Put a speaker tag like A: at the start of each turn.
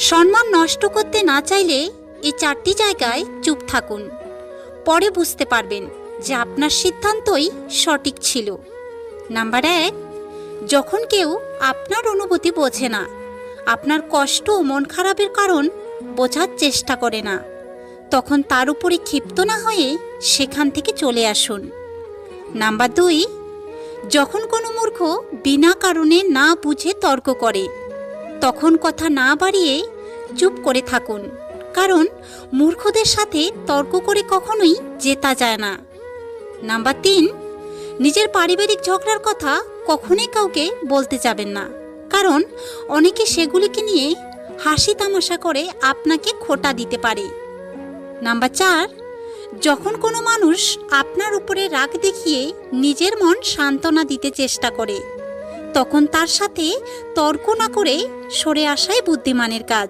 A: সম্মান নষ্ট করতে না চাইলে এই 4টি জায়গায় চুপ থাকুন। পরে বুঝতে পারবেন যে আপনার সিদ্ধান্তই সঠিক ছিল। নাম্বার 1, যখন কেউ আপনার অনুভূতি বোঝে না, আপনার কষ্ট ও মন খারাপের কারণ বোঝার চেষ্টা করে না, তখন তার উপরে ক্ষিপ্ত না হয়ে সেখান থেকে চলে আসুন। নাম্বার 2, যখন কোনো মূর্খ বিনা কারণে না বুঝে তর্ক করে, তখন কথা না বাড়িয়ে চুপ করে থাকুন, কারণ মূর্খদের সাথে তর্ক করে কখনোই জেতা যায় না। নাম্বার 3, নিজের পারিবারিক ঝগড়ার কথা কখনোই কাউকে বলতে যাবেন না, কারণ অনেকে সেগুলিকে নিয়ে হাসি তামাশা করে আপনাকে খোঁটা দিতে পারে। নাম্বার 4, যখন কোনো মানুষ আপনার উপরে রাগ দেখিয়ে নিজের মন সান্ত্বনা দিতে চেষ্টা করে, তখন তার সাথে তর্ক না করে সরে আসাই বুদ্ধিমানের কাজ।